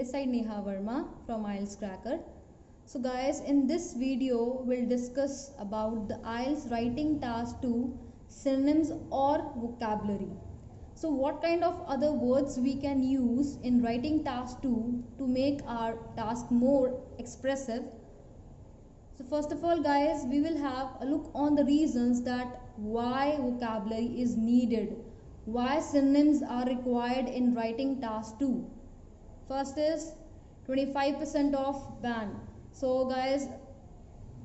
this side Neha Verma from IELTS Cracker. So guys, in this video we'll discuss about the IELTS writing task 2, synonyms or vocabulary. So what kind of other words we can use in writing task 2 to make our task more expressive. So first of all guys, we will have a look on the reasons that why vocabulary is needed, why synonyms are required in writing task 2. First is 25% of band. So guys,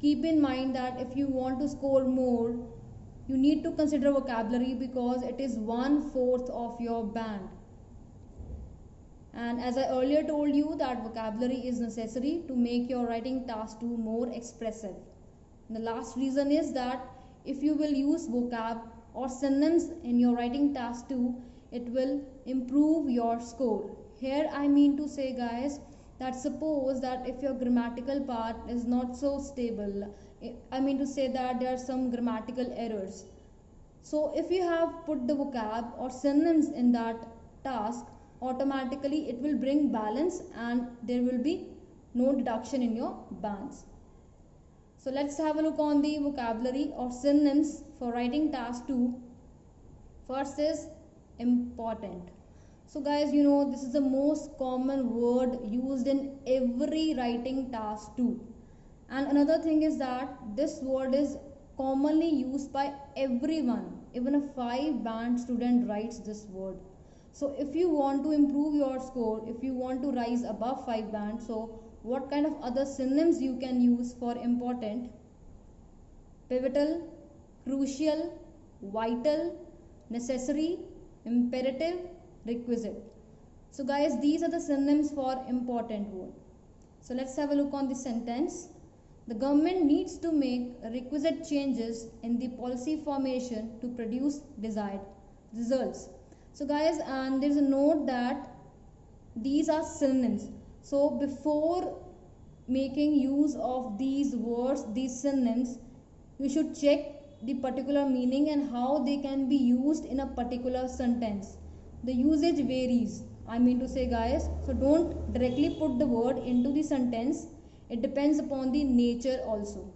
keep in mind that if you want to score more, you need to consider vocabulary because it is 1/4 of your band. And as I earlier told you that vocabulary is necessary to make your writing task 2 more expressive. And the last reason is that if you will use vocab or synonyms in your writing task 2, it will improve your score. Here I mean to say guys that suppose that if your grammatical part is not so stable, I mean to say that there are some grammatical errors. So if you have put the vocab or synonyms in that task, automatically it will bring balance and there will be no deduction in your bands. So let's have a look on the vocabulary or synonyms for writing task 2. First is important. So guys, you know this is the most common word used in every writing task 2. And another thing is that this word is commonly used by everyone. Even a 5 band student writes this word. So if you want to improve your score, if you want to rise above 5 band, so what kind of other synonyms you can use for important? Pivotal, crucial, vital, necessary, imperative, requisite. So guys, these are the synonyms for important word. So let's have a look on the sentence. The government needs to make requisite changes in the policy formation to produce desired results. So guys, and there is a note that these are synonyms. So before making use of these words, these synonyms, you should check the particular meaning and how they can be used in a particular sentence. The usage varies, I mean to say guys, so don't directly put the word into the sentence. It depends upon the nature also.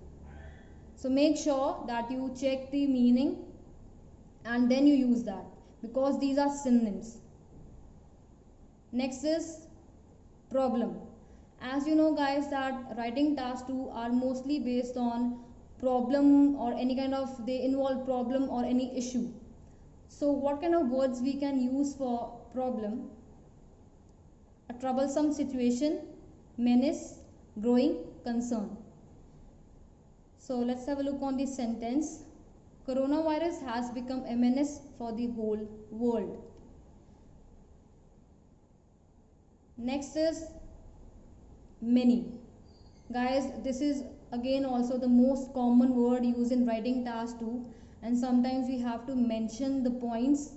So make sure that you check the meaning and then you use that, because these are synonyms. Next is problem. As you know guys that writing task 2 are mostly based on problem or any kind of, they involve problem or any issue. So what kind of words we can use for problem? A troublesome situation, menace, growing concern. So let's have a look on this sentence. Coronavirus has become a menace for the whole world. Next is many. Guys, this is again also the most common word used in writing task 2, and sometimes we have to mention the points,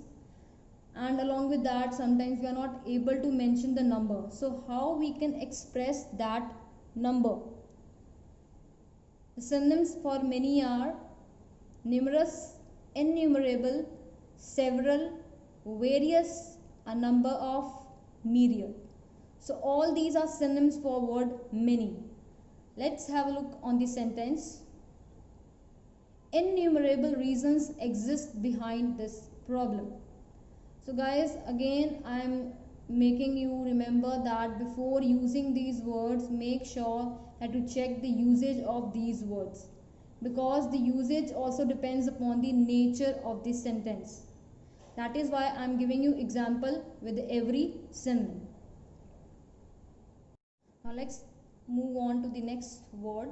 and along with that sometimes we are not able to mention the number. So how we can express that number? The synonyms for many are numerous, innumerable, several, various, a number of, myriad. So all these are synonyms for word many. Let's have a look on the sentence. Innumerable reasons exist behind this problem. So guys, again I am making you remember that before using these words, make sure that you check the usage of these words, because the usage also depends upon the nature of the sentence. That is why I am giving you example with every synonym. Now let's move on to the next word,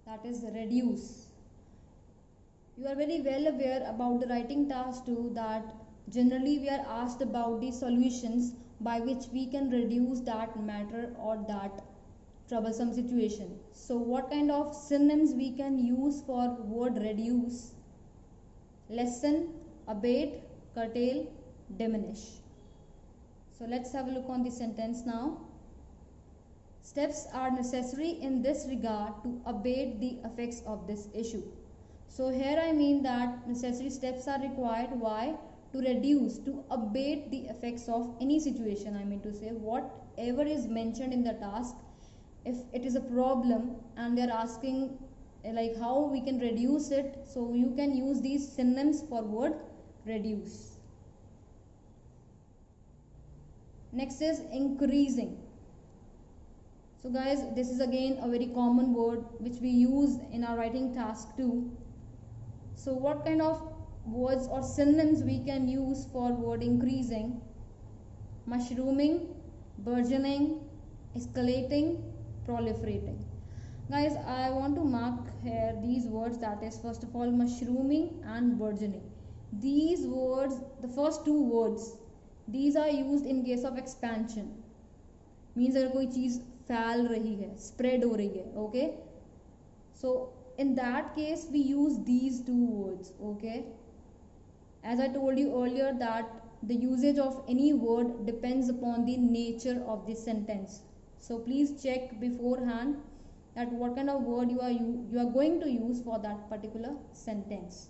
that is reduce. You are very well aware about the writing task 2 that generally we are asked about the solutions by which we can reduce that matter or that troublesome situation. So what kind of synonyms we can use for word reduce? Lessen, abate, curtail, diminish. So let's have a look on the sentence now. Steps are necessary in this regard to abate the effects of this issue. So here I mean that necessary steps are required. Why? To reduce, to abate the effects of any situation. I mean to say what whatever is mentioned in the task, if it is a problem and they are asking like how we can reduce it, so you can use these synonyms for word reduce. Next is increasing. So guys, this is again a very common word which we use in our writing task too. So what kind of words or synonyms we can use for word increasing? Mushrooming, burgeoning, escalating, proliferating. Guys, I want to mark here these words, that is first of all mushrooming and burgeoning. These words, the first two words, these are used in case of expansion. Means अगर कोई चीज़ फैल रही है, spread हो रही है, okay? So in that case we use these two words, okay? As I told you earlier that the usage of any word depends upon the nature of the sentence. So please check beforehand that what kind of word you are going to use for that particular sentence.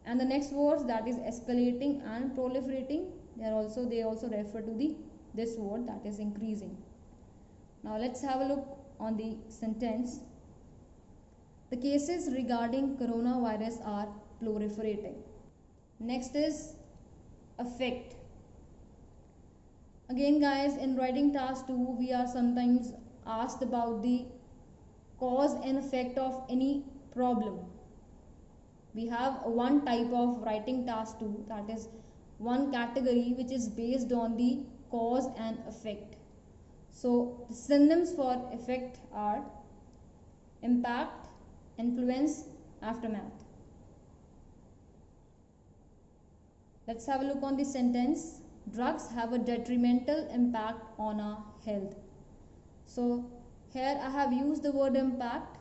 And the next words, that is escalating and proliferating, they also refer to this word, that is increasing. Now let's have a look on the sentence. The cases regarding coronavirus are proliferating. Next is affect. Again guys, in writing task 2 we are sometimes asked about the cause and effect of any problem. We have one type of writing task 2, that is one category which is based on the cause and effect. So the synonyms for effect are impact, influence, aftermath. Let's have a look on the sentence. Drugs have a detrimental impact on our health. So here I have used the word impact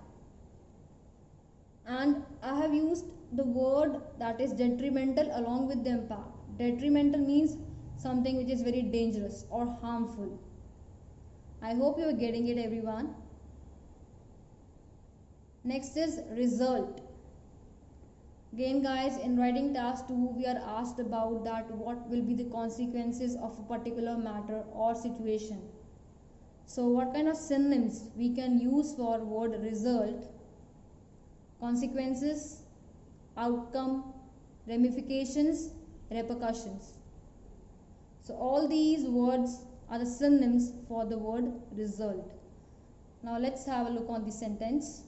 and I have used the word that is detrimental along with the impact. Detrimental means something which is very dangerous or harmful. I hope you are getting it, everyone. Next is result. Again guys, in writing task 2 we are asked about that what will be the consequences of a particular matter or situation. So what kind of synonyms we can use for word result? Consequences, outcome, ramifications, repercussions. So all these words are the synonyms for the word result. Now let's have a look on the sentence.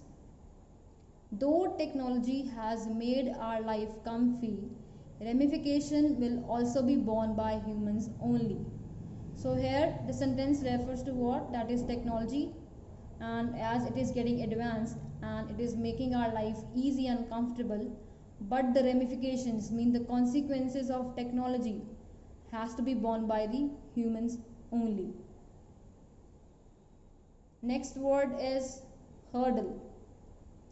Though technology has made our life comfy, ramification will also be borne by humans only. So here the sentence refers to what? That is technology, and as it is getting advanced and it is making our life easy and comfortable, but the ramifications, mean the consequences of technology, has to be borne by the humans only. Next word is hurdle.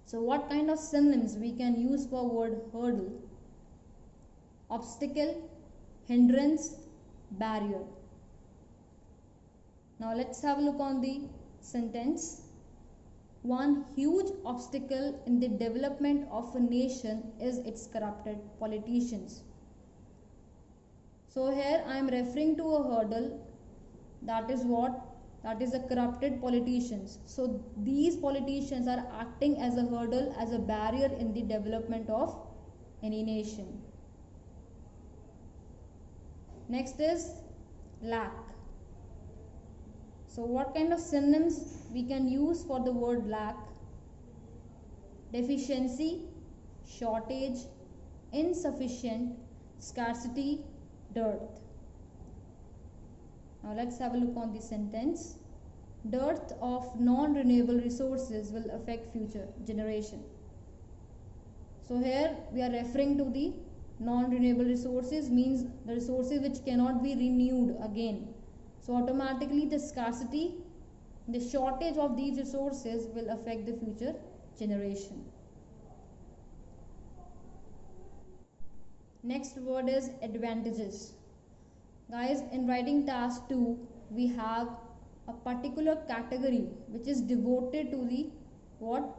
So what kind of synonyms we can use for word hurdle? Obstacle, hindrance, barrier. Now let's have a look on the sentence. One huge obstacle in the development of a nation is its corrupted politicians. So here I am referring to a hurdle, that is what? That is the corrupted politicians. So these politicians are acting as a hurdle, as a barrier in the development of any nation. Next is lack. So what kind of synonyms we can use for the word lack? Deficiency, shortage, insufficient, scarcity, dearth. Now let's have a look on the sentence. Dearth of non-renewable resources will affect future generation. So here we are referring to the non-renewable resources, means the resources which cannot be renewed again. So automatically the scarcity, the shortage of these resources will affect the future generation. Next word is advantages. Guys, in writing task 2 we have a particular category which is devoted to the what?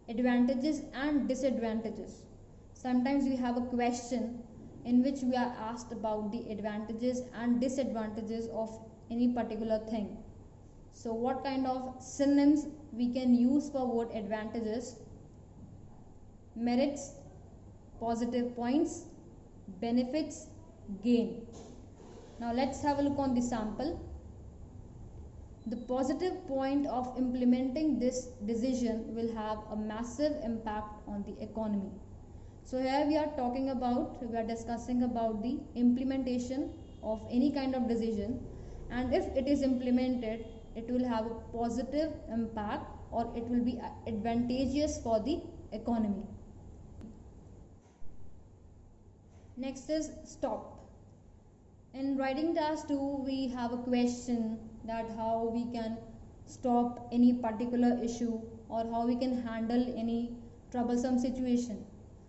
Advantages and disadvantages. Sometimes we have a question in which we are asked about the advantages and disadvantages of any particular thing. So what kind of synonyms we can use for word advantages? Merits, positive points, benefits, gain. Now let's have a look on the sample. The positive point of implementing this decision will have a massive impact on the economy. So here we are discussing about the implementation of any kind of decision, and if it is implemented, it will have a positive impact or it will be advantageous for the economy. Next is stop. In writing task 2, we have a question that how we can stop any particular issue or how we can handle any troublesome situation.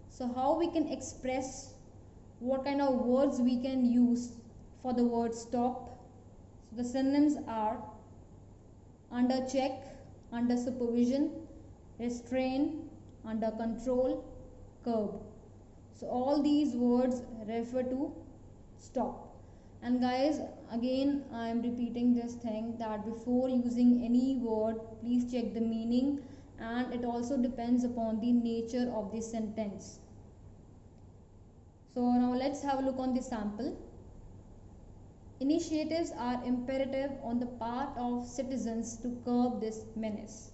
So how we can express, what kind of words we can use for the word stop. So the synonyms are under check, under supervision, restrain, under control, curb. So all these words refer to stop. And guys, again I am repeating this thing that before using any word, please check the meaning, and it also depends upon the nature of the sentence. So now let's have a look on the sample. Initiatives are imperative on the part of citizens to curb this menace.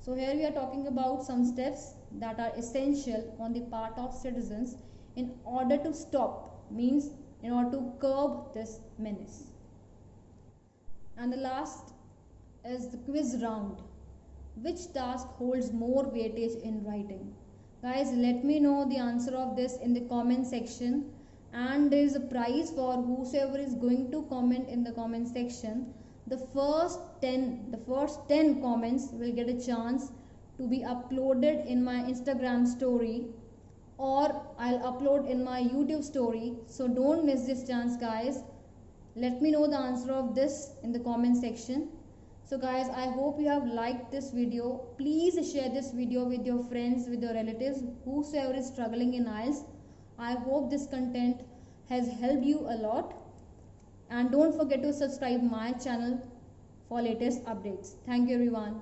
So here we are talking about some steps that are essential on the part of citizens in order to stop, means in order to curb this menace. And the last is the quiz round. Which task holds more weightage in writing? Guys, let me know the answer of this in the comment section, and there is a prize for whosoever is going to comment in the comment section. The first 10 comments will get a chance to be uploaded in my Instagram story, or I'll upload in my YouTube story. So don't miss this chance, guys. Let me know the answer of this in the comment section. So guys, I hope you have liked this video. Please share this video with your friends, with your relatives, whosoever is struggling in IELTS. I hope this content has helped you a lot. And don't forget to subscribe my channel for latest updates. Thank you everyone.